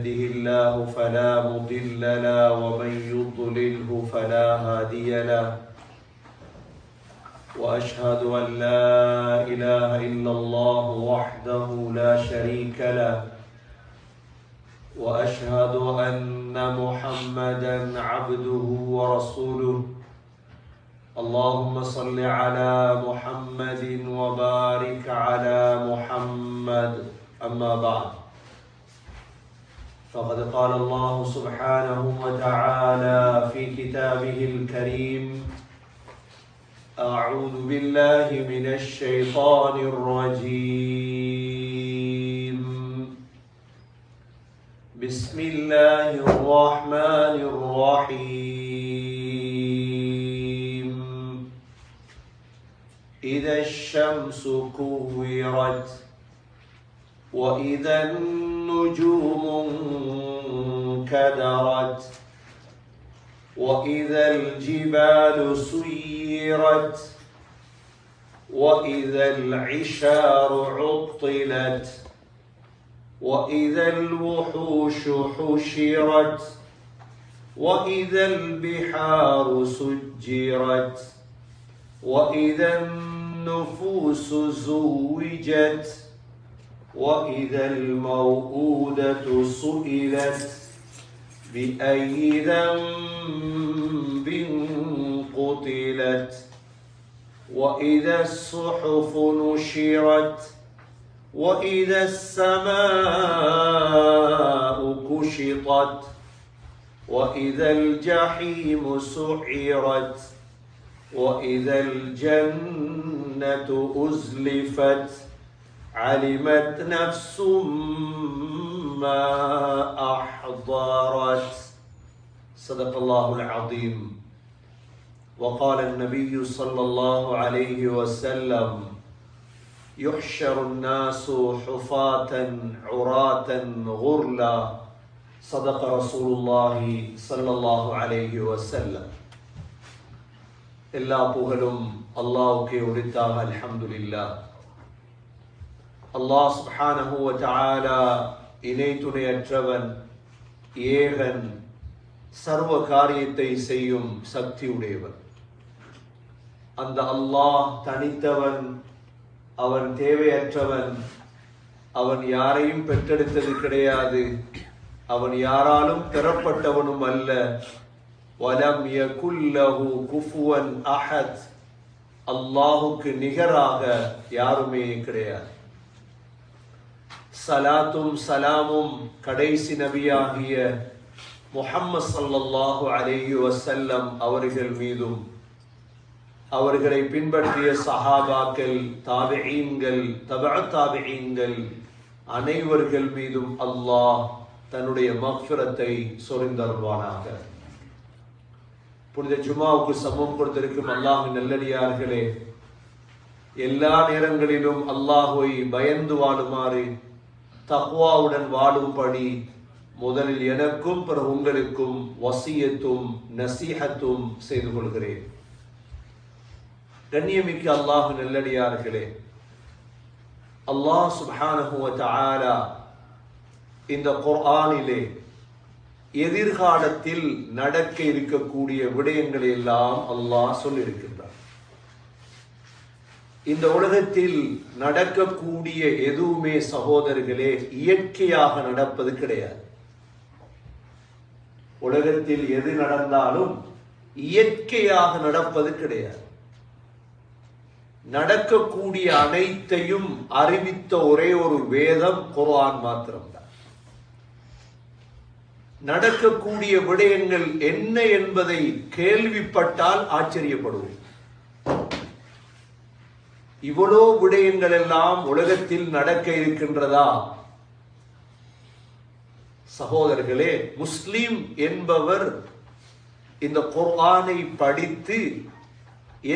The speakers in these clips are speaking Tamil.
يهده الله فلا مضل له ومن يضلله فلا هادي له وأشهد أن لا إله إلا الله وحده لا شريك له وأشهد أن محمدا عبده ورسوله اللهم صل على محمد وبارك على محمد أما بعد فقد قال الله سبحانه وتعالى في كتابه الكريم أعوذ بالله من الشيطان الرجيم بسم الله الرحمن الرحيم إذا الشمس كورت وإذا النجوم انكدرت وإذا الجبال سيرت وإذا العشار عطلت وإذا الوحوش حشرت وإذا البحار سجرت وإذا النفوس زوجت وإذا الموءودة سئلت بأي ذنب قتلت وإذا الصحف نشرت وإذا السماء كشطت وإذا الجحيم سعرت وإذا الجنة أزلفت علمت نفس ما أحضرت صدق الله العظيم وقال النبي صلى الله عليه وسلم يحشر الناس حفاة عراة غرلا صدق رسول الله صلى الله عليه وسلم எல்லா புகழும் அல்லாஹ்வுக்கே உரித்தாக அல்ஹம்துலில்லாஹ். அல்லாஹ் சுப்ஹானஹு வ தஆலா இணை துணையற்றவன், ஏகன், சர்வ காரியத்தை செய்யும் சக்தி உடையவன். அந்த அல்லாஹ் தனித்தவன், அவன் தேவையற்றவன், அவன் யாரையும் பெற்றெடுத்தது கிடையாது, அவன் யாராலும் பெறப்பட்டவனும் அல்ல. வலம் யகுல் லஹு குஃபுவன் அஹத், அல்லாஹுக்கு நிகராக யாருமே கிடையாது. சலாத்தும் சலாமும் கடைசி நபியாகிய முஹம்மது ஸல்லல்லாஹு அலைஹி வஸல்லம் அவர்கள் மீதும், அவர்களை பின்பற்றிய சஹாபாக்கள், தாபிஈன்கள், தபஅ தாபிஈன்கள் அனைவர்கள் மீதும் அல்லாஹ் தன்னுடைய மக்ஃபிரத்தை சொரிந்தருள்வானாக. புனித ஜுமாவுக்கு சமம் கொடுத்திருக்கும் அல்லாஹ்வின் நல்லடியார்களே, எல்லா நேரங்களிலும் அல்லாஹ்வை பயந்து வாழுமாறு, தக்வாவுடன் வாழும்படி முதலில் எனக்கும் பிறகு உங்களுக்கும் வசியத்தும் நசீஹத்தும் செய்து கொள்கிறேன். கண்ணியமிக்க அல்லாஹ்வின் நல்லடியார்களே, அல்லாஹ் சுப்ஹானஹு வ தஆலா இந்த குர்ஆனிலே எதிர்காலத்தில் நடக்க இருக்கக்கூடிய விடயங்களை எல்லாம் அல்லாஹ் சொல்லியிருக்கின்றார். இந்த உலகத்தில் நடக்கக்கூடிய எதுவுமே சகோதரர்களே இயற்கையாக நடப்பது கிடையாது. உலகத்தில் எது நடந்தாலும் இயற்கையாக நடப்பது கிடையாது. நடக்கக்கூடிய அனைத்தையும் அறிவித்த ஒரே ஒரு வேதம் குர்ஆன் மாத்திரம்தான். நடக்கக்கூடிய விடயங்கள் என்ன என்பதை கேள்விப்பட்டால் ஆச்சரியப்படுவோம். இவ்வளோ விடயங்கள் எல்லாம் உலகத்தில் நடக்க இருக்கின்றதா? சகோதரர்களே, முஸ்லிம் என்பவர் இந்த குர்ஆனை படித்து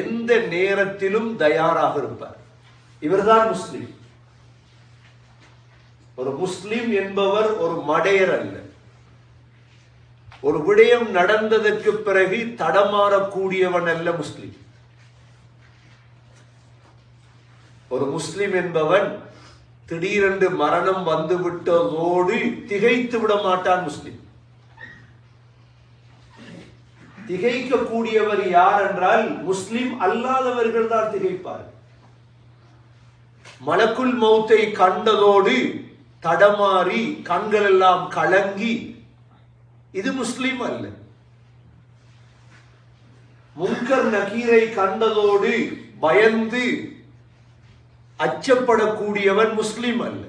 எந்த நேரத்திலும் தயாராக இருப்பார். இவர்தான் முஸ்லிம். ஒரு முஸ்லிம் என்பவர் ஒரு மடையர் அல்ல. ஒரு விடயம் நடந்ததற்கு பிறகு தடமாறக்கூடியவன் அல்ல முஸ்லிம். ஒரு முஸ்லிம் என்பவன் திடீரென்று மரணம் வந்துவிட்டதோடு திகைத்து விட மாட்டான் முஸ்லிம். திகைக்கக்கூடியவர் யார் என்றால் முஸ்லிம் அல்லாதவர்கள் தான் திகைப்பார். மலக்குல் மௌத்தை கண்டதோடு தடமாறி கண்கள் எல்லாம் கலங்கி, இது முஸ்லிம் அல்ல. முன்கர் நகீரை கண்டதோடு பயந்து அச்சப்படக்கூடியவன் முஸ்லிம் அல்ல.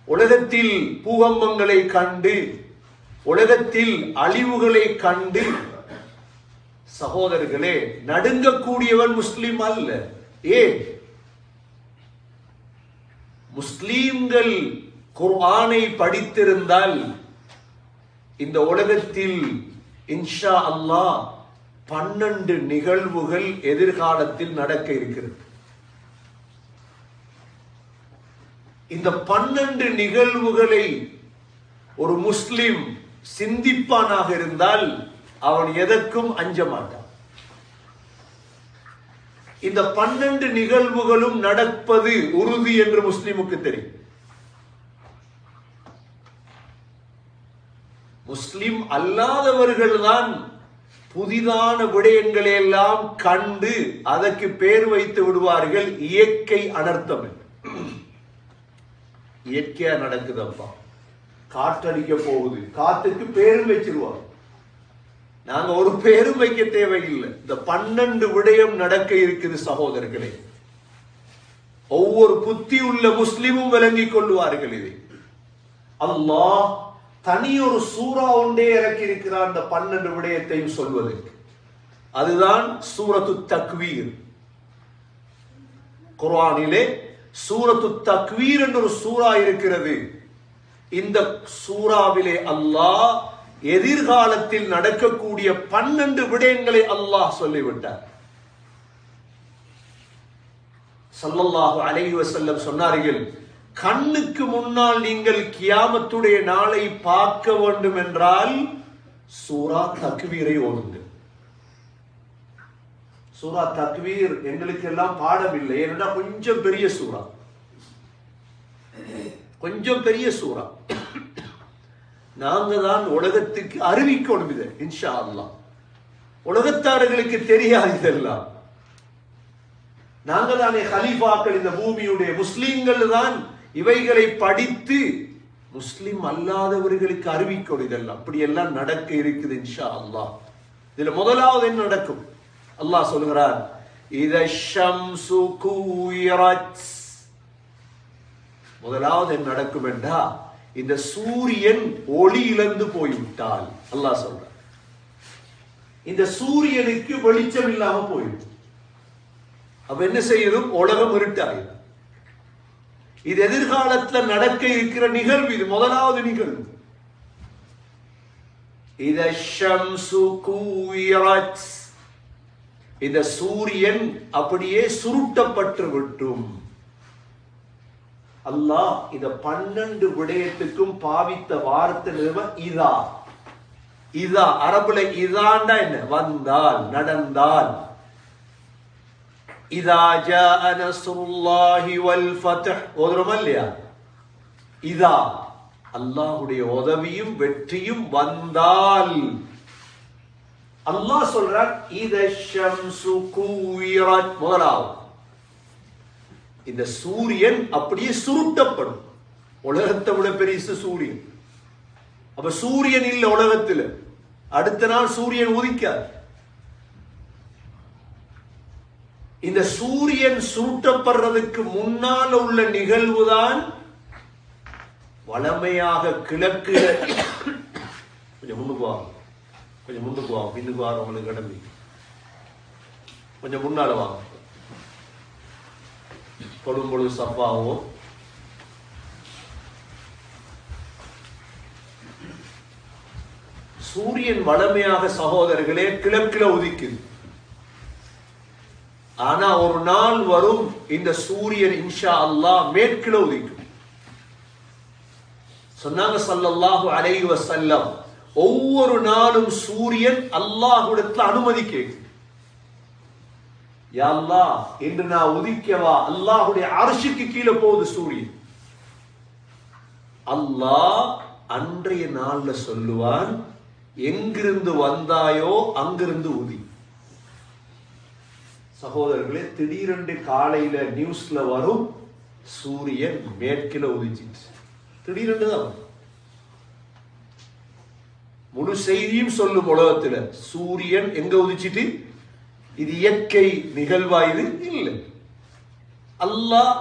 உலகத்தில் பூகம்பங்களை கண்டு, உலகத்தில் அழிவுகளை கண்டு சகோதரர்களே நடுங்கக்கூடியவன் முஸ்லிம் அல்ல. ஏன்? முஸ்லிம்கள் குர்ஆனை படித்திருந்தால் இந்த உலகத்தில் இன்ஷா அல்லாஹ் 12 நிகழ்வுகள் எதிர்காலத்தில் நடக்க இருக்கிறது. இந்த 12 நிகழ்வுகளை ஒரு முஸ்லிம் சிந்திப்பானாக இருந்தால் அவன் எதற்கும் அஞ்ச மாட்டான். இந்த 12 நிகழ்வுகளும் நடப்பது உறுதி என்று முஸ்லிமுக்கு தெரியும். முஸ்லிம் அல்லாதவர்கள் தான் புதிதான விடயங்களை எல்லாம் கண்டு அதற்கு பேர் வைத்து விடுவார்கள் இயற்கை அனர்த்தம். இயற்கையா நடக்குதப்பா, காற்றடிக்க போகுது, காத்துக்கு பேரும் வச்சிருவாங்க. நாங்க ஒரு பேரும் வைக்க தேவையில்லை. இந்த 12 விடயம் நடக்க இருக்குது சகோதரர்களே. ஒவ்வொரு புத்தி உள்ள முஸ்லிமும் விளங்கிக் கொள்வார்கள். இதை அல்லாஹ் தனியொரு சூரா ஒன்றே இறக்கி இருக்கிறார் இந்த 12 விடயத்தையும் சொல்வதற்கு. அதுதான் சூரத்து தக்வீர். குர்ஆனிலே சூரத்து தக்வீர் என்ற ஒரு சூரா இருக்கிறது. இந்த சூறாவிலே அல்லாஹ் எதிர்காலத்தில் நடக்கக்கூடிய 12 விடயங்களை அல்லாஹ் சொல்லிவிட்டார். ஸல்லல்லாஹு அலைஹி வஸல்லம் சொன்னார்கள், கண்ணுக்கு முன்னால் நீங்கள் கியாமத்துடைய நாளை பார்க்க வேண்டும் என்றால் சூரா தக்வீரை ஓதுங்கள். சூரா தக்வீர் எங்களுக்கு எல்லாம் பாடம் இல்லை, ஏன்னா கொஞ்சம் பெரிய சூரா, கொஞ்சம் பெரிய சூரா. நாங்க தான் உலகத்துக்கு அறிவிக்கணும் இதை இன்ஷா அல்லாஹ். உலகத்தார்களுக்கு தெரியாது இதெல்லாம். நாங்க தானே ஹலீஃபாக்கள் இந்த பூமியுடைய, முஸ்லிம்கள் தான் இவைகளை படித்து முஸ்லிம் அல்லாதவர்களுக்கு அறிவிக்கணும். இதெல்லாம் அப்படி எல்லாம் நடக்க இருக்குது இன்ஷா அல்லாஹ். இதுல முதலாவது என்ன நடக்கும்? அல்லாஹ் சொல்கிறார், இத ஷம்சு குவிரத். முதலாவது என்ன நடக்கும் என்றா இந்த சூரியன் ஒளி இழந்து போய்விட்டால், அல்லாஹ் சொல்றார், இந்த சூரியனுக்கு வெளிச்சம் இல்லாம போயிடும். அப்ப என்ன செய்யணும்? உலகம் இருட்டாயிடும். இது எதிர்காலத்தில் நடக்க இருக்கிற நிகழ்வு. இது முதலாவது நிகழ்வு. இத ஷம்சு குவிரத். இந்த சூரியன் அப்படியே சுருட்டப்பட்டு விட்டும். அல்லாஹ் இந்த 12 விடயத்துக்கும் பாவித்த வார்த்தை இதா. இதா அரபுல இதாண்டா என்ன? வந்தால், நடந்தால். இதா ஜாஅ நஸ்ருல்லாஹி வல் ஃபத்ஹ் ஓதுறோமா இல்லையா? இதா அல்லாஹ்வுடைய உதவியும் வெற்றியும் வந்தால் அல்லாஹ் சொல்றார், இத ஷம்சு குவிரத். முதலாவது இந்த சூரியன் அப்படியே சுருட்டப்படும். உலகத்தை விட பெரிய சூரியன். அப்ப சூரியன் இல்ல உலகத்தில், அடுத்த நாள் சூரியன் உதிக்காது. இந்த சூரியன் சுருட்டப்படுறதுக்கு முன்னால் உள்ள நிகழ்வுதான் வளமையாக கிழக்கு. கொஞ்சம் முன்னுக்கு வாங்க, கொஞ்சம் முன்னுக்கு வாங்க, பின்னுக்கு வாங்க, உங்களுக்கு கடமை கொஞ்சம் முன்னால வாங்க. தொடும் பொழுது சப்பாவும் சூரியன் வளமையாக சகோதரர்களே கிழக்கில உதிக்குது. ஆனா ஒரு நாள் வரும் இந்த சூரியன் இன்ஷா அல்லாஹ் மேற்கில உதிக்கும். சொன்னாங்க ஸல்லல்லாஹு அலைஹி வஸல்லம், ஒவ்வொரு நாளும் சூரியன் அல்லாஹ்விடத்தில் அனுமதி கேட்கும். யா அல்லாஹ் இன்று நான் உதிக்கவா? அல்லாஹ்வுடைய அர்ஷுக்கு கீழே போகுது சூரியன். அல்லாஹ் அன்றைய நாள்ல சொல்லுவான், எங்கிருந்து வந்தாயோ அங்கிருந்து உதி. சகோதரர்களே, திடீரென்று காலையில நியூஸ்ல வரும், சூரியன் மேற்கில உதிச்சிட்டு. திடீரென்று தான் முழு செய்தியும் சொல்லும் உலகத்துல சூரியன் எங்க உதிச்சிட்டு. இது இயற்கை நிகழ்வா? இது இல்லை. அல்லாஹ்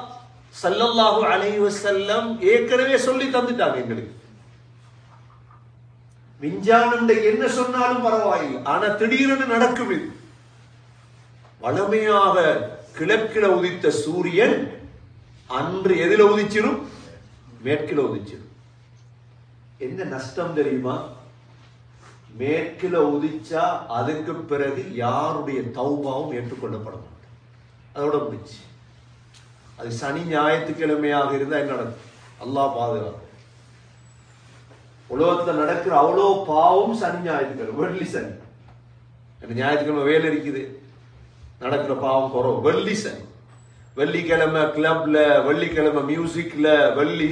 ஸல்லல்லாஹு அலைஹி வஸல்லம் ஏற்கனவே சொல்லி தந்துட்டாங்க எங்களுக்கு. விஞ்ஞானம் என்ன சொன்னாலும் பரவாயில்லை, ஆனா திடீரென்று நடக்கும். இது வளமையாக கிழக்கில உதித்த சூரியன் அன்று எதில உதிச்சிடும்? மேற்கில உதிச்சிடும். என்ன நஷ்டம் தெரியுமா? மேற்கில உதிச்சா அதுக்கு பிறகு யாருடைய தௌபாவும் ஏற்றுக்கொள்ளப்பட மாட்டேன். அதோட முடிச்சு. அது சனி ஞாயிற்றுக்கிழமையாக இருந்தா என்ன நடக்கும்? அல்லாஹ் பாதுகாப்பு. உலகத்துல நடக்கிற அவ்வளோ பாவம் சனி ஞாயிற்றுக்கிழமை, வெள்ளி சனி. ஞாயிற்றுக்கிழமை வேலை இருக்குது, நடக்கிற பாவம் குறவு. வெள்ளி சனி, வெள்ளிக்கிழமை கிளப்ல, வெள்ளிக்கிழமை மியூசிக்ல, வெள்ளி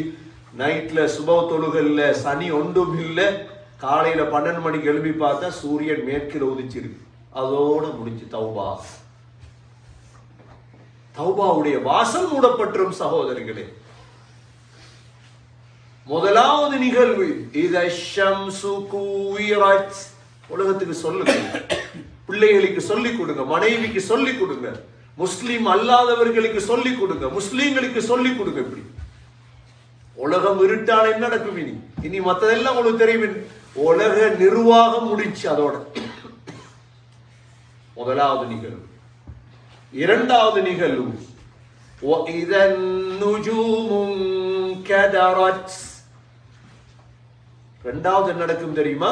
நைட்ல சுப தொழுகல்ல சனி ஒன்றும் இல்லை. காலையில 12 மணிக்கு எழுப்பி பார்த்தா சூரியன் மேற்கில் உதிச்சிருக்கு. அதோட முடிச்சு தௌபா. தௌபாவுடைய வாசல் மூடப்பட்டுரும் சகோதரிகளே. முதலாவது நிகழ்வு உலகத்துக்கு சொல்லுங்க, பிள்ளைகளுக்கு சொல்லிக் கொடுங்க, மனைவிக்கு சொல்லிக் கொடுங்க, முஸ்லிம் அல்லாதவர்களுக்கு சொல்லிக் கொடுங்க, முஸ்லிம்களுக்கு சொல்லிக் கொடுங்க. இப்படி உலகம் இருட்டான என்ன நடக்கும்? இனி மற்றதெல்லாம் உங்களுக்கு தெரியும். உலக நிர்வாகம் முடிச்சு அதோட. முதலாவது நிகழ்வு. இரண்டாவது நிகழ்வு இரண்டாவது என்ன நடக்கும் தெரியுமா?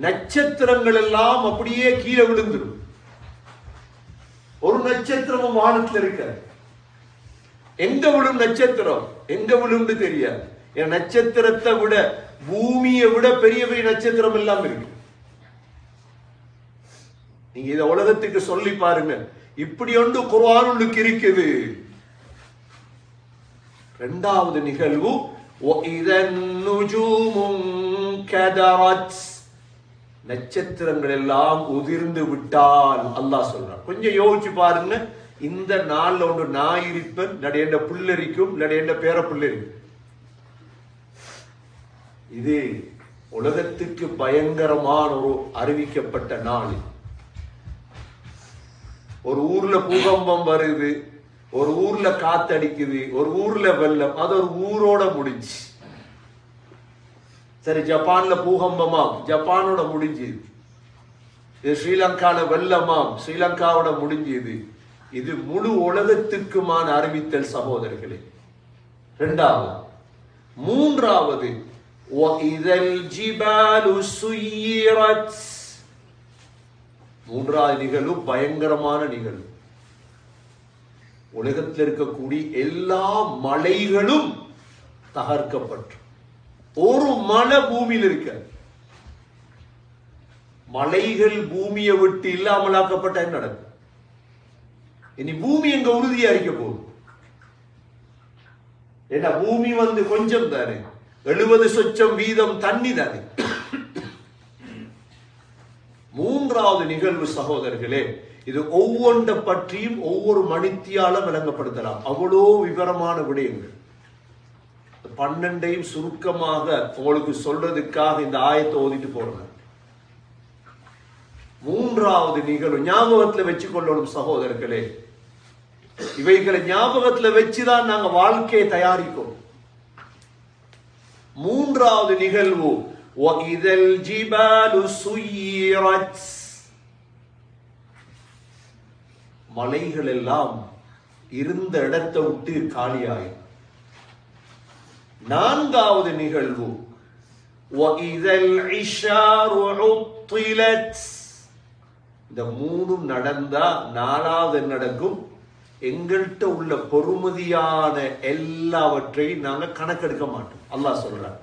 நட்சத்திரங்கள் எல்லாம் அப்படியே கீழே விழுந்துடும். ஒரு நட்சத்திரமும் வானத்தில் இருக்க. எங்க விழும் நட்சத்திரம்? எங்க விழும்னு தெரியாது. என் நட்சத்திரத்தை விட, பூமியை விட பெரிய பெரிய நட்சத்திரம் எல்லாம் இருக்கு. நீங்க இத உலகத்துக்கு சொல்லி பாருங்க. இப்படி ஒன்று குர்ஆனுக்கு இருக்குது. இரண்டாவது நிகழ்வு நட்சத்திரங்கள் எல்லாம் உதிர்ந்து விட்டால் அல்லாஹ் சொல்றான். கொஞ்சம் யோசிச்சு பாருங்க. இந்த நாள்ல ஒன்று நான் இருப்பேன், நடையண்ட புள்ளரிக்கும், நடையண்ட பேர புள்ளரிக்கும். இது உலகத்துக்கு பயங்கரமான ஒரு அறிவிக்கப்பட்ட நாள். ஒரு ஊர்ல பூகம்பம் வருது, ஒரு ஊர்ல காத்தடிக்குது, ஒரு ஊர்ல வெள்ளம். அது ஒரு ஊரோட முடிஞ்சு. சரி, ஜப்பான்ல பூகம்பமாம், ஜப்பானோட முடிஞ்சது. இது ஸ்ரீலங்கால வெள்ளமாம், ஸ்ரீலங்காவோட முடிஞ்சது. இது முழு உலகத்துக்குமான அறிவித்தல் சகோதரர்களே. இரண்டாவது. மூன்றாவது மூன்றாவது நிகழ்வு பயங்கரமான நிகழ்வு. உலகத்தில் இருக்கக்கூடிய எல்லா மலைகளும் தகர்க்கப்பட்டு ஒரு மலை பூமியில் இருக்க. மலைகள் பூமியை விட்டு இல்லாமலாக்கப்பட்ட என்ன நடக்கும்? இனி பூமி எங்க உறுதியா இருக்க போகுது? ஏன்னா பூமி கொஞ்சம் தானே, 70% தண்ணி தானே. மூன்றாவது நிகழ்வு சகோதரர்களே, இது ஒவ்வொன்றை பற்றியும் ஒவ்வொரு மணித்தியால விளங்கப்படுத்தலாம். அவ்வளோ விவரமான விடயங்கள். 12ஐயும் சுருக்கமாக உங்களுக்கு சொல்றதுக்காக இந்த ஆயத்தை ஓதிட்டு போறேன். மூன்றாவது நிகழ்வு ஞாபகத்துல வச்சு கொள்ளணும் சகோதரர்களே. இவைகளை ஞாபகத்துல வச்சுதான் நாங்க வாழ்க்கையை தயாரிக்கும். மூன்றாவது நிகழ்வு மலைகள் எல்லாம் இருந்த இடத்தை விட்டு காலியாயும். நான்காவது நிகழ்வு இந்த மூணும் நடந்தா நாலாவது நடக்கும். எங்கள்கிட்ட உள்ள பொறுமதியான எல்லாவற்றையும் நாங்க கணக்கெடுக்க மாட்டோம். அல்லாஹ் சொல்றாங்க.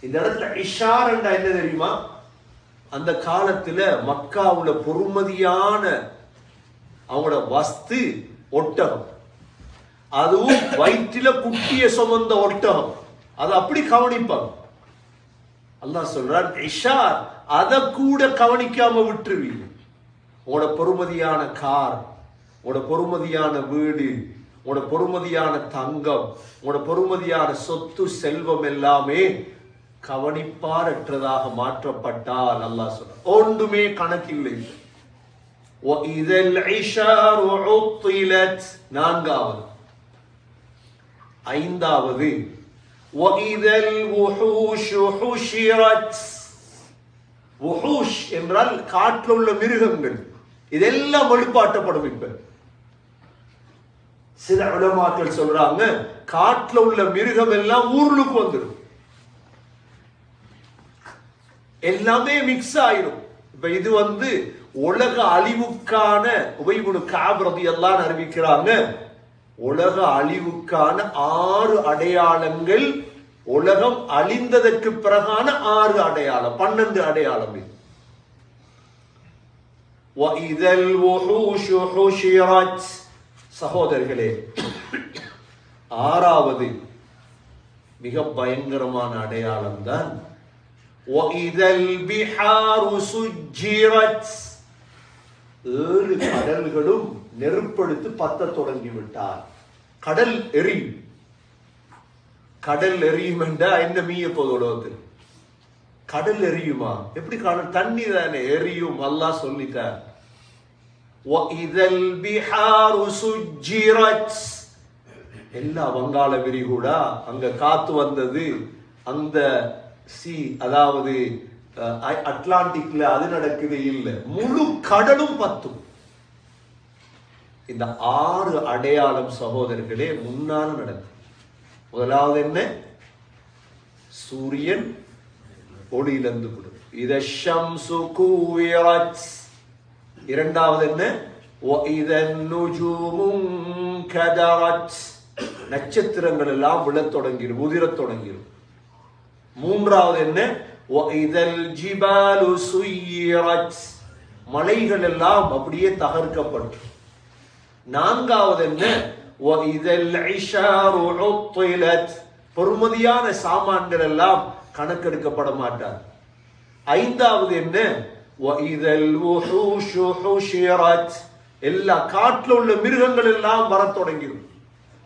இந்த இடத்துல இஷார் என்ன தெரியுமா? அந்த காலத்துல மக்காவுல பொறுமதியான அவங்களோட வஸ்து ஒட்டகம், அதுவும் வயிற்றில குட்டிய சுமந்த ஒட்டகம். அதை அப்படி கவனிப்பாங்க. அல்லாஹ் சொல்றான், இஷார் அதை கூட கவனிக்காம விட்டுருவீங்க. உங்களோட பொறுமதியான கார், உங்களோட பொறுமதியான வீடு, உங்களோட பொறுமதியான தங்கம், உங்களோட பொறுமதியான சொத்து செல்வம் எல்லாமே கவனிப்பாரற்றதாக மாற்றப்பட்டால் அல்லாஹ் சொல்ற ஒன்றுமே கணக்கில்லை. நான்காவது. ஐந்தாவது, என்றால் காட்டில் உள்ள மிருகங்கள் இதெல்லாம் வெளிப்பாட்டப்படும். இப்ப சில உலமாக்கள் சொல்றாங்க, காட்டில் உள்ள மிருகம் எல்லாம் ஊருக்கு வந்துடும், எல்லாமே மிக்ஸ் ஆயிரும். இப்ப இது உலக அழிவுக்கான உபை இப்னு கஅப் ரலியல்லாஹு அன்ஹு அறிவிக்கிறாங்க, உலக அழிவுக்கான 6 அடையாளங்கள், உலகம் அழிந்ததற்கு பிறகான 6 அடையாளம், 12 அடையாளம். இது வஇதல் வுஹூஷு ஹுஷிரத். சகோதரர்களே, 6வது மிக பயங்கரமான அடையாளம் தான் வஇதல் பிஹாரு சுஜ்ஜிரத். 7 கடல்களும் நெருப்படுத்து பத்த தொடங்கிவிட்டார். கடல் எரியும். கடல் எரியும் என்றா என்ன மீய போதோடு? கடல் எரியுமா? எப்படி கடல்? தண்ணி தானே எரியும். அல்லாஹ் சொல்லிட்டார், வஇதல் பிஹாரு சுஜ்ஜிரத். எல்லா வங்காள விரிகுடா அங்க காத்து வந்தது, அந்த சி அதாவது அட்லாண்டிக்ல அது நடக்குது இல்ல, முழு கடலும் பத்தும். இந்த 6 அடையாளம் சகோதரர்களே முன்னால நடக்கும். முதலாவது என்ன? சூரியன் ஒளியிலிருந்து விடும். இத ஷம்சு குவிரத். இரண்டாவது என்ன? வஇதன் நுஜூமு கதரத். நட்சத்திரங்கள் எல்லாம் விழத் தொடங்கிடும், உதிரத் தொடங்கிடும். மூன்றாவது என்ன? வஇதல் ஜிபாலு சுய்யிரத். மலைகள் எல்லாம் அப்படியே தகர்க்கப்படும். நான்காவது என்ன? வஇதல் இஷாரு உத்திலத். பொறுமதியான சாமான்கள் எல்லாம் கணக்கெடுக்கப்பட மாட்டார். ஐந்தாவது என்ன? வஇதல் வுஹூஷு ஹுஷிரத். எல்லா காட்டில் உள்ள மிருகங்கள் எல்லாம் வரத் தொடங்கிடும்.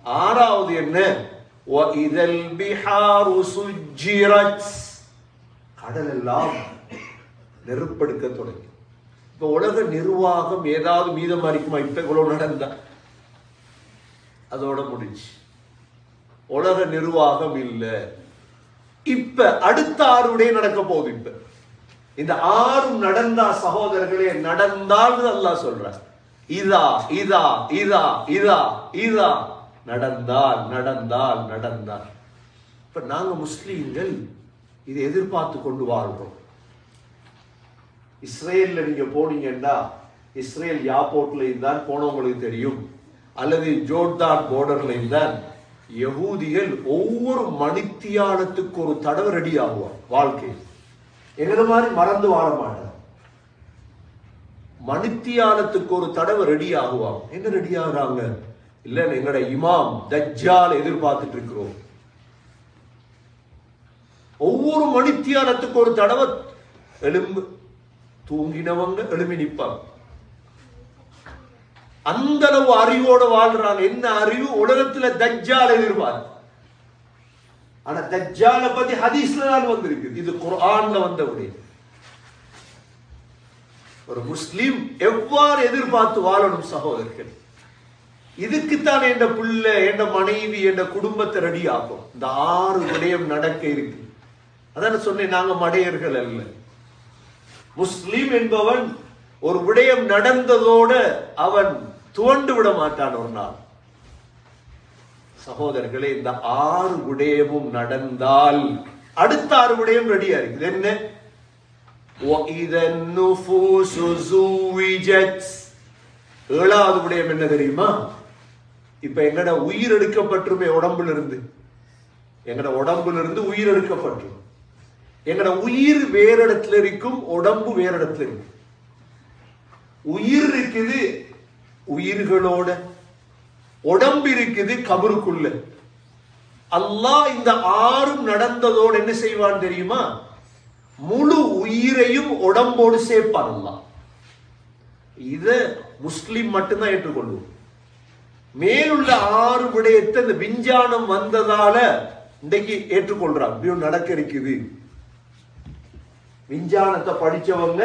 ஆறாவது என்ன? வஇதல் பிஹாரு சுஜ்ஜிரத். கடல் எல்லாம் நெருப்படுக்க தொடங்கி. இப்ப உலக நிர்வாகம் ஏதாவது மீதம் இருக்குமா? இப்ப இவ்வளவு நடந்தா அதோட முடிச்சு. உலக நிர்வாகம் இல்ல. இப்ப அடுத்த 6 நடக்க போகுது. இப்ப இந்த 6 நடந்தா சகோதரர்களே, நடந்தால் அல்லாஹ் சொல்றார், இதா இதா இதா இதா இதா நடந்தால் நடந்தால் நடந்தால். இப்ப நாங்க முஸ்லீம்கள் இதை எதிர்பார்த்து கொண்டு வாழ்றோம். இஸ்ரேல்ல நீங்க போனீங்கன்னா, இஸ்ரேல் ஏர்போர்ட்ல இருந்தான் போனவங்களுக்கு தெரியும், அல்லது ஜோர்டான் பார்டர்ல இருந்தான், யகூதிகள் ஒவ்வொரு மணித்தியாலத்துக்கு ஒரு தடவை ரெடி ஆகுவார். வாழ்க்கை எங்களை மாதிரி மறந்து வாழ மாட்டார். மணித்தியாலத்துக்கு ஒரு தடவை ரெடி ஆகுவாங்க. எங்க ரெடி ஆகுறாங்க? இல்ல, எங்களோட இமாம் தஜ்ஜால் எதிர்பார்த்துட்டு இருக்கிறோம். ஒவ்வொரு மணித்தியாலத்துக்கு ஒரு தடவை எழும்பு, தூங்கினவங்க எழுப்பி நிற்பாங்க. அந்த அளவு அறிவோட வாழ்றாங்க. என்ன அறிவு? உலகத்துல தஜ்ஜால் எதிர்பார்த்து. ஆனா தஜ்ஜால பத்தி ஹதீஸ்ல தான் வந்திருக்கு, இது குர்ஆன்ல வந்த விடயம். ஒரு முஸ்லிம் எவ்வாறு எதிர்பார்த்து வாழணும் சகோதரர்கள்? இதுக்குத்தான் என் பிள்ளை, என் மனைவி, என் குடும்பத்தை ரெடி ஆகும். இந்த 6 விடயம் நடக்க இருக்கு. அதான் சொன்னேன், நாங்க மடையர்கள் அல்ல. முஸ்லிம் என்பவன் ஒரு விடயம் நடந்ததோட அவன் துவண்டு விட மாட்டான் ஒரு நாள். சகோதரர்களே, இந்த 6 விடயமும் நடந்தால் அடுத்த 6 விடயம் ரெடியா இருக்குது. என்ன? வஇதன் நுஃபூசு ஸுவிஜத். 7வது விடயம் என்ன தெரியுமா? இப்ப எங்கட உயிர் எடுக்கப்பட்டுமே, உடம்புல இருந்து, எங்கட உடம்புல இருந்து உயிர் எடுக்கப்பட்டு, எங்கட உயிர் வேற இடத்துல இருக்கும், உடம்பு வேற இடத்துல இருக்கு. உயிர் இருக்குது, உயிர்களோட உடம்பு இருக்குது கபருக்குள்ள. அல்லாஹ் இந்த 6 நடந்ததோடு என்ன செய்வான் தெரியுமா? முழு உயிரையும் உடம்போடு சேர்ப்பான் அல்லாஹ். இத முஸ்லிம் மட்டும்தான் ஏற்றுக்கொள்வோம். மேலுள்ள 6 விடயத்தை இந்த விஞ்ஞானம் வந்ததால இன்றைக்கு ஏற்றுக்கொள்றான். இப்படியும் நடக்க இருக்குது. விஞ்ஞானத்தை படிச்சவங்க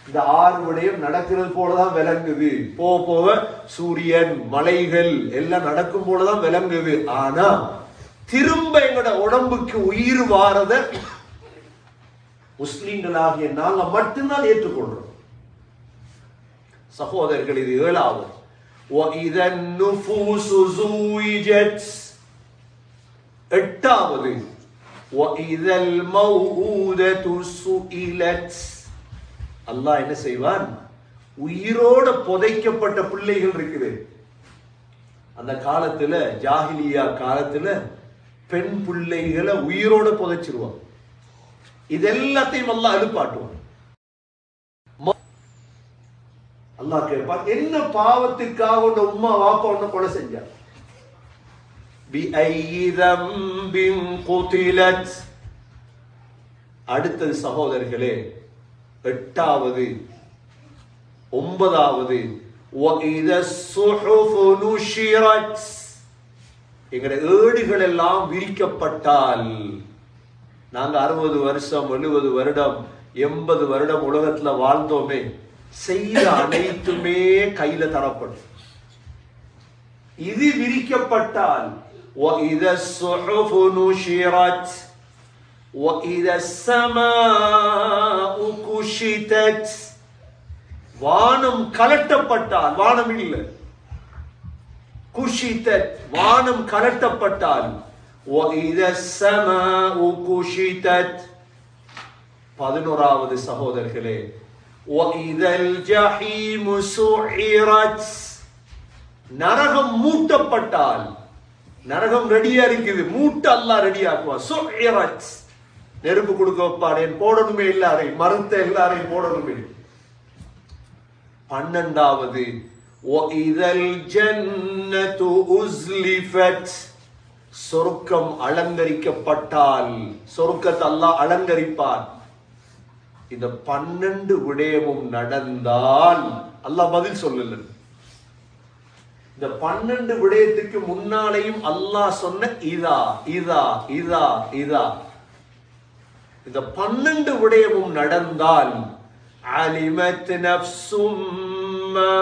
இந்த 6 விடயம் நடக்கிறது போலதான் விளங்குது. போக போக சூரியன், மலைகள் எல்லாம் நடக்கும் போலதான் விளங்குது. ஆனா திரும்ப எங்கட உடம்புக்கு உயிர் வாரத முஸ்லிம்களாகிய நாங்க மட்டும்தான் ஏற்றுக்கொள்றோம். சகோதரர்கள், இது 7வது. وَإِذَا النُّفُوسُ زُوِّجَتْ. 8வது. وَإِذَا الْمَوْءُودَةُ سُئِلَتْ. அல்லாஹ் என்ன செய்வான்? உயிரோட புதைக்கப்பட்ட பிள்ளைகள் இருக்குது. அந்த காலத்துல, ஜாஹிலியா காலத்துல பெண் பிள்ளைகளை உயிரோட புதைச்சிருவான். இதெல்லாத்தையும் அல்லாஹ் எழுப்பாட்டுவான். அல்லாஹ் கேட்பான், என்ன பாவத்துக்காக உன்ன உம்மா வாப்பா உன்ன கொலை செஞ்சார்? பிஐயி தம்பின் குதிலத். அடுத்தது சகோதரர்களே, 8வது 9வது وَإِذَا الصُّحُفُ نُشِرَتْ. எங்கட ஏடுகள் எல்லாம் விரிக்கப்பட்டால், நாங்க 60 வருஷம் 70 வருடம் 80 வருடம் உலகத்துல வாழ்ந்தோமே, செய்த அனைத்துமே கையில தரப்படும். இது விரிக்கப்பட்டால் وَإِذَا الصُّحُفُ نُشِرَتْ وَإِذَا السَّمَاءُ كُشِطَتْ. வானம் கலட்டப்பட்டால், வானம் இல்லை, குஷிதத், வானம் கலட்டப்பட்டால் وَإِذَا السَّمَاءُ كُشِطَتْ. 11வது சகோதரர்களே, وَإِذَا الْجَحِيمُ سُعِّرَتْ. நரகம் மூட்டப்பட்டால், நரகம் ரெடியா இருக்குது, மூட்ட அல்லாஹ் ரெடியாக்குவான். சுஇரத், நெருப்பு கொடுக்க வைப்பான். போடணுமே எல்லாரையும், மறுத்த எல்லாரையும் போடணுமே. 12வது وَإِذَا الْجَنَّةُ أُزْلِفَتْ. சொர்க்கம் அலங்கரிக்கப்பட்டால், சொர்க்கத்தை அல்லாஹ் அலங்கரிப்பான். இந்த 12 விடயமும் நடந்தால் அல்லாஹ் பதில் சொல்லல. இந்த 12 விடயத்துக்கு முன்னாலேயும் அல்லாஹ் சொன்ன இதா இதா இதா இதா. இந்த 12 விடயமும் நடந்தால் அலிமத் நஃப்சும் மா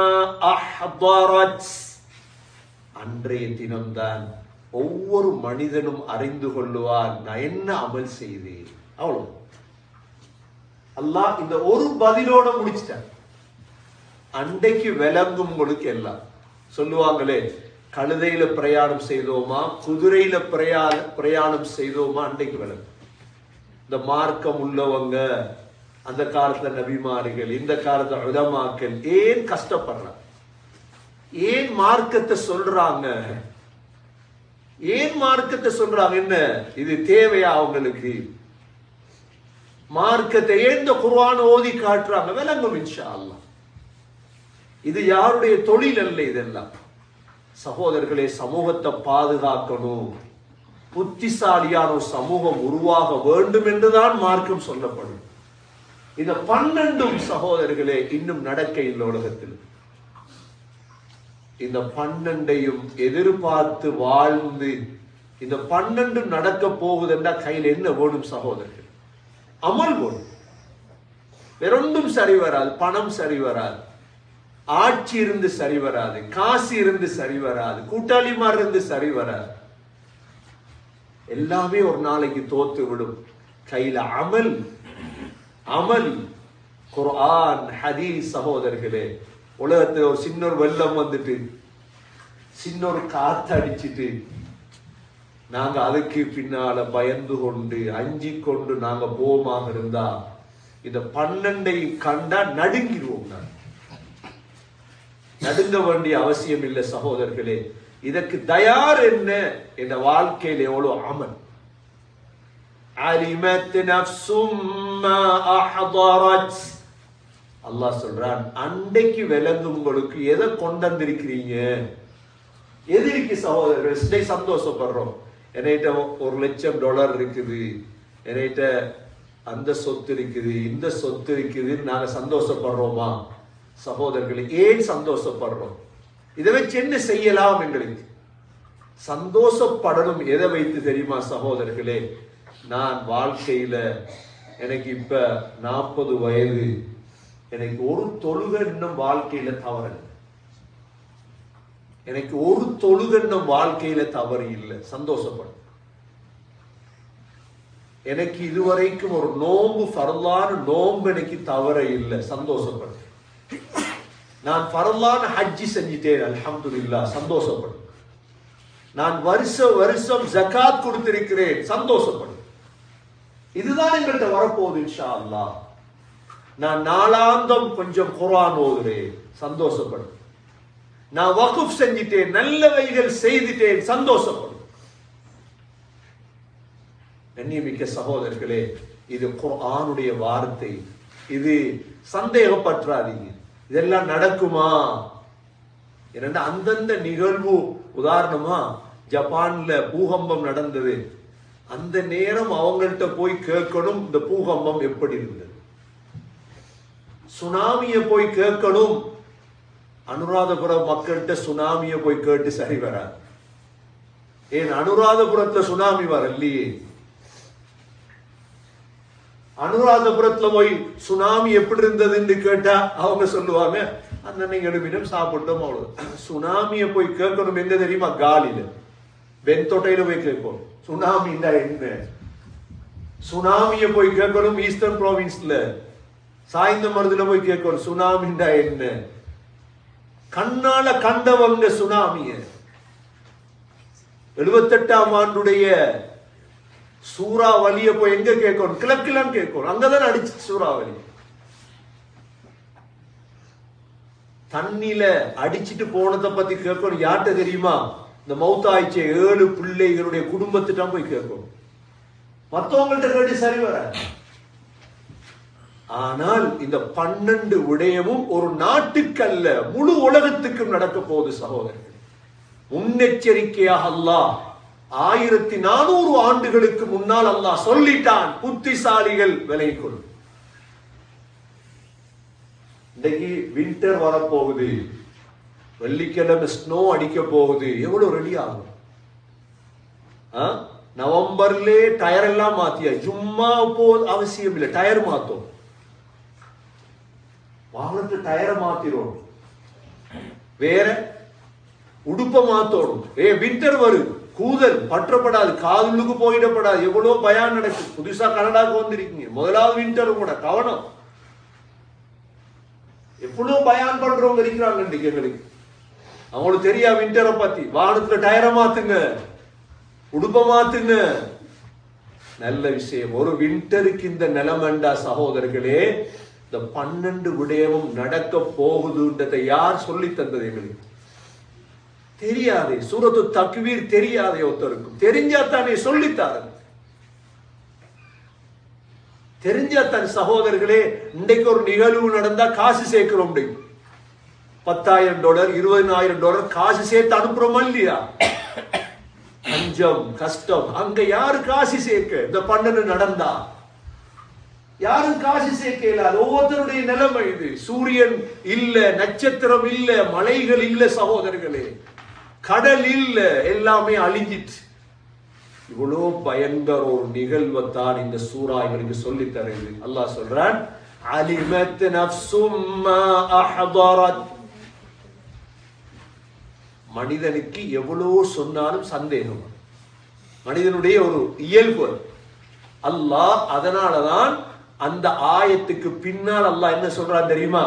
அஹ்தரத். அன்றைய தினம்தான் ஒவ்வொரு மனிதனும் அறிந்து கொள்ளுவான், நான் என்ன அமல் செய்தேன். அவ்வளவு. அல்லாஹ் இந்த ஒரு பதிலோட முடிச்சிட்டார். அன்றைக்கு விளங்கும் உங்களுக்கு எல்லாம். சொல்லுவாங்களே, கழுதையில பிரயாணம் செய்தோமா குதிரையில பிரயாணம் செய்தோமா, அன்றைக்கு விளங்கும். இந்த மார்க்கம் உள்ளவங்க, அந்த காலத்துல நபிமார்கள், இந்த காலத்துல உலமாக்கள் ஏன் கஷ்டப்படுறாங்க, ஏன் மார்க்கத்தை சொல்றாங்க, ஏன் மார்க்கத்தை சொல்றாங்க, என்ன இது தேவையா அவங்களுக்கு? மார்க்கத்தை ஏன் இந்த குர்ஆன் ஓதி காட்டுறாங்க, விளங்கும் இன்ஷா அல்லாஹ். இது யாருடைய தொழில் அல்ல. இதெல்லாம் சகோதரர்களே, சமூகத்தை பாதுகாக்கணும், புத்திசாலியான ஒரு சமூகம் உருவாக வேண்டும் என்றுதான் மார்க்கம் சொல்லப்படும். இந்த 12 சகோதரர்களே இன்னும் நடக்க இல்லை உலகத்தில். இந்த 12ஐயும் எதிர்பார்த்து வாழ்ந்து, இந்த 12 நடக்க போகுது என்றால் கையில் என்ன வேணும் சகோதரர்கள்? அமல் வேணும். வேறொன்றும் சரி வராது. பணம் சரி வராது, ஆட்சி இருந்து சரி வராது, காசு இருந்து சரி வராது, கூட்டாளிமார் இருந்து சரி வராது. எல்லாமே ஒரு நாளைக்கு தோத்து விடும். கையில அமல், அமல், குர்ஆன், ஹதீஸ். சகோதரர்களே, உலகத்தில் ஒரு சின்ன வெள்ளம் வந்துட்டு, சின்ன ஒரு காத்து அடிச்சுட்டு, நாங்க அதுக்கு பின்னால பயந்து கொண்டு அஞ்சி கொண்டு நாங்க போமாக இருந்தா, இந்த 12ஐ கண்டா நடுங்கிடுவோம். நான் நடுங்க வேண்டிய அவசியம் இல்லை சகோதரர்களே. இதற்கு தயார் என்ன? என்ற வாழ்க்கையில் எவ்வளவு அமல். அலிமத் நஃப்சும் மா அஹ்தரத். அல்லாஹ் சொல்றான், அண்டைக்கு விளங்கும் உங்களுக்கு எதை கொண்டு வந்திருக்கிறீங்க, எதிரிக்கு சகோதரர்கள் சந்தோஷப்படுறோம். என்கிட்ட $1,00,000 இருக்குது, என்கிட்ட அந்த சொத்து இருக்குது, இந்த சொத்து இருக்குது, நாங்க சந்தோஷப்படுறோமா? சகோதரர்களே, ஏன் சந்தோஷப்படுறோம்? இதை வச்சு என்ன செய்யலாம்? எங்களுக்கு சந்தோஷப்படணும். எதை வைத்து தெரியுமா சகோதரர்களே? நான் வாழ்க்கையில எனக்கு இப்ப 40 வயது, எனக்கு ஒரு தொழுகை இன்னும் வாழ்க்கையில தவறு, எனக்கு ஒரு தொழுகை இன்னும் வாழ்க்கையில தவறு இல்லை, சந்தோஷப்படும். எனக்கு இதுவரைக்கும் ஒரு நோம்பு, ஃபர்லான நோம்பு எனக்கு தவற இல்லை, சந்தோஷப்படும். நான் ஃபர்லான ஹஜ்ஜி செஞ்சிட்டேன், அல்ஹம்துலில்லாஹ், சந்தோஷப்படும். நான் வருஷம் ஜகாத் கொடுத்திருக்கிறேன், சந்தோஷப்படும். இதுதான் எங்கள்கிட்ட வரப்போகுது இன்ஷா அல்லாஹ். நான் நாளாந்தம் கொஞ்சம் குர்ஆன் ஓதுறேன், சந்தோஷப்படும். நான் வக்ஃப் செஞ்சிட்டேன், நல்லவைகள் செய்துட்டேன், சந்தோஷப்படும். கண்ணியமிக்க சகோதரர்களே, இது குர்ஆனுடைய வார்த்தை. இது சந்தேகப்பற்றாதீங்க, இதெல்லாம் நடக்குமா? ஏன்னா அந்தந்த நிகழ்வு, உதாரணமா ஜப்பான்ல பூகம்பம் நடந்தது, அந்த நேரம் அவங்கள்ட்ட போய் கேட்கணும் இந்த பூகம்பம் எப்படி இருந்தது. சுனாமிய போய் கேட்கணும், அனுராதபுரம் மக்கள்கிட்ட சுனாமிய போய் கேட்டு சரி வராது. ஏன் அனுராதபுரத்துல சுனாமி வரலையே? அனுராதபுரத்துல போய் சுனாமி எப்படி இருந்ததுன்னு கேட்டா அவங்க சொல்லுவாங்க, அந்த நிமிடம் சாப்பிட்டோம், அவ்வளவு. சுனாமிய போய் கேட்கணும் எங்க தெரியுமா? காலில, வெண்தொட்டையில போய் கேட்கணும் சுனாமின்னா என்ன. சுனாமிய போய் கேட்கணும் ஈஸ்டர்ன் ப்ராவின்ஸ்ல, சாய்ந்த மருதுல போய் கேட்கணும் சுனாமின்னா என்ன. கண்ணால கண்டவங்க சுனாமிய 78ஆம் ஆண்டுடைய சூறாவளிய போய் எங்க கேட்கணும்? கிழக்குலாம் கேட்கணும், அங்கதான் அடிச்சு சூறாவளி. தண்ணில அடிச்சுட்டு போனதை பத்தி கேட்கணும் யார்கிட்ட தெரியுமா? இந்த மௌத்தாய்ச்ச 7 பிள்ளைகளுடைய குடும்பத்திட்ட போய் கேட்கணும். மற்றவங்கள்ட்ட கேட்டு சரி வர. ஆனால் இந்த 12 விடயமும் ஒரு நாட்டுக்கல்ல, முழு உலகத்துக்கும் நடக்க போகுது சகோதரர்கள். முன்னெச்சரிக்கையாக அல்லாஹ் 1400 ஆண்டுகளுக்கு முன்னால் அல்லாஹ் சொல்லிட்டான், புத்திசாலிகள் விலகிக் கொள்ளும். இன்னைக்கு வின்டர் வரப்போகுது, வெள்ளிக்கிழமை ஸ்னோ அடிக்க போகுது, எவ்வளவு ரெடி ஆகும்? நவம்பர்லே டயர் எல்லாம் மாத்தியா, சும்மா போது அவசியம் இல்லை, டயர் மாத்தோம், வாகனத்து டயரை மாத்திரும், வேற உடுப்ப மாத்தோடும். வின்டர் வருது, கூதல் பற்றப்படாது, காதுள்ளுக்கு போயிடப்படாது, எவ்வளவு பயம் நடக்குது. புதுசா கனடாக்கு வந்திருக்கீங்க, முதலாவது வின்டர் கூட கவனம். எவ்வளவு பயான் பண்றவங்க இருக்கிறாங்க இன்னைக்கு எங்களுக்கு, அவங்களுக்கு தெரியா வின்டரை பத்தி. வாகனத்துல டயரை மாத்துங்க, உடுப்ப மாத்துங்க, நல்ல விஷயம். ஒரு வின்டருக்கு இந்த நிலைமண்டா சகோதரர்களே, இந்த 12 விடயமும் நடக்க போகுதுன்றதை யார் சொல்லி தந்தது? எங்களுக்கு தெரியாது. சூரத்து தக்வீர் தெரியாதே ஒருத்தருக்கும், தெரிஞ்சாத்தானே சொல்லித்தாரு. தெரிஞ்சாத்தான் சகோதரர்களே. இன்றைக்கு ஒரு நிகழ்வு நடந்தா காசு சேர்க்கிறோம், $10,000 $20,000 காசு சேர்த்து அனுப்புறோமா இல்லையா? பஞ்சம் கஷ்டம், அங்க யாரு காசு சேர்க்க? இந்த 12 நடந்தா யாரும் காசு சேர்க்க இல்லாத ஒவ்வொருத்தருடைய நிலைமை இது. சூரியன் இல்ல, நட்சத்திரம் இல்ல, மலைகள் இல்ல சகோதரர்களே, கடல் இல்ல, எல்லாமே அழிஞ்சிட்டு. இவ்வளோ பயங்கர ஒரு நிகழ்வைத்தான் இந்த சூரா இவருக்கு சொல்லி தருது. அல்லாஹ் சொல்றான், அலிமத் நஃப்ஸும் மா அஹ்தரத். மனிதனுக்கு எவ்வளோ சொன்னாலும் சந்தேகம், மனிதனுடைய ஒரு இயல்பு. அல்லாஹ் அதனாலதான் அந்த ஆயத்துக்கு பின்னால் அல்லாஹ் என்ன சொல்றான் தெரியுமா?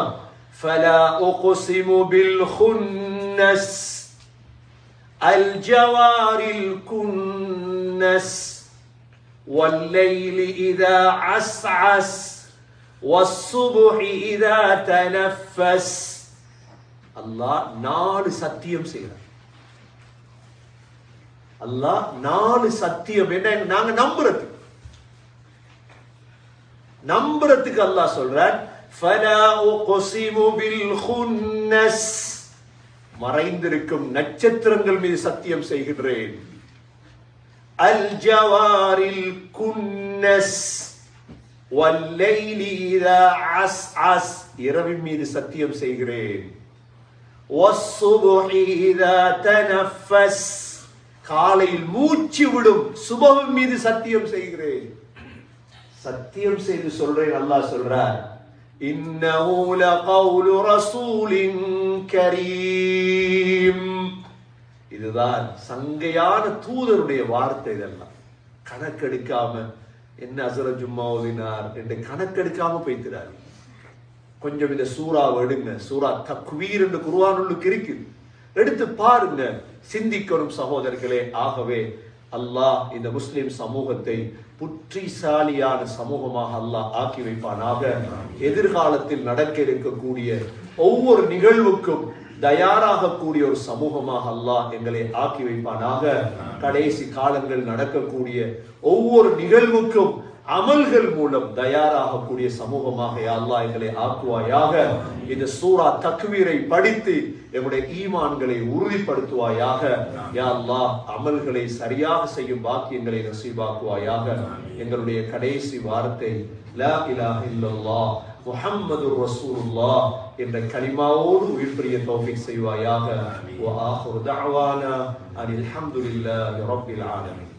ஃபலா உக்ஸிமு பில் குன்னஸ் அல் ஜவாரில் குன்னஸ் வல்லைலி இதா அஸ்அஸ் வஸ்ஸுப்ஹி இதா தனஃபஸ். அல்லாஹ் 4 சத்தியம் செய்றான். அல்லாஹ் 4 சத்தியம் என்ன? நாங்க நம்புறதுக்கு அல்லாஹ் சொல்றான், فلا أقسم بالخنس மறைந்திருக்கும் நட்சத்திரங்கள் மீது சத்தியம் செய்கின்றேன். அல் ஜவாரில் குன்னஸ் வல்லைலி இதா அஸ்அஸ் இரவின் மீது சத்தியம் செய்கிறேன். வஸ்ஸுபுஹி இதா தனஃபஸ் காலையில் மூச்சு விடும் சுபஹ் மீது சத்தியம் செய்கிறேன். சத்தியம் செய்து சொல்றேன். அல்லாஹ் சொல்றார், இன்னஹு லகவுலு ரசூலின் கரீம். இதுதான் சங்கையான தூதருடைய வார்த்தை. இதெல்லாம் கணக்கெடுக்காம என்ன ஹஸரத் ஜும்மா ஓதினார் என்று கணக்கெடுக்காம போய்க்கிறார். கொஞ்சம் இந்த சூறாவை எடுங்க. சூரா தக்வீர் என்று குர்ஆனுக்கு இருக்குது, எடுத்து பாருங்க, சிந்திக்கணும் சகோதரர்களே. ஆகவே அல்லாஹ் இந்த முஸ்லிம் சமூகத்தை புத்திசாலியான சமூகமாக அல்லாஹ் ஆக்கி வைப்பானாக. எதிர்காலத்தில் நடக்க இருக்கக்கூடிய ஒவ்வொரு நிகழ்வுக்கும் தயாராகக்கூடிய ஒரு சமூகமாக அல்லாஹ் எங்களை ஆக்கி வைப்பானாக. கடைசி காலங்கள் நடக்கக்கூடிய ஒவ்வொரு நிகழ்வுக்கும் அமல்கள் மூலம் தயாராகக்கூடிய சமூகமாக யா அல்லாஹ் எங்களை ஆக்குவாயாக. இந்த சூரா தக்வீரை படித்து எங்களுடைய ஈமான்களை உறுதிப்படுத்துவாயாக. யா அல்லாஹ் அமல்களை சரியாக செய்யும் பாக்கியங்களை நசீபாக்குவாயாக. எங்களுடைய கடைசி வார்த்தை லா இலாஹ இல்லல்லாஹ் முஹம்மதுர் ரசூலுல்லாஹ் என்ற கலிமாவோடு உயிர் பிரிய தௌஃபீக் செய்வாயாக. வ ஆகிரு தஅவானா அனில் ஹம்துலில்லாஹி ரப்பில் ஆலமீன்.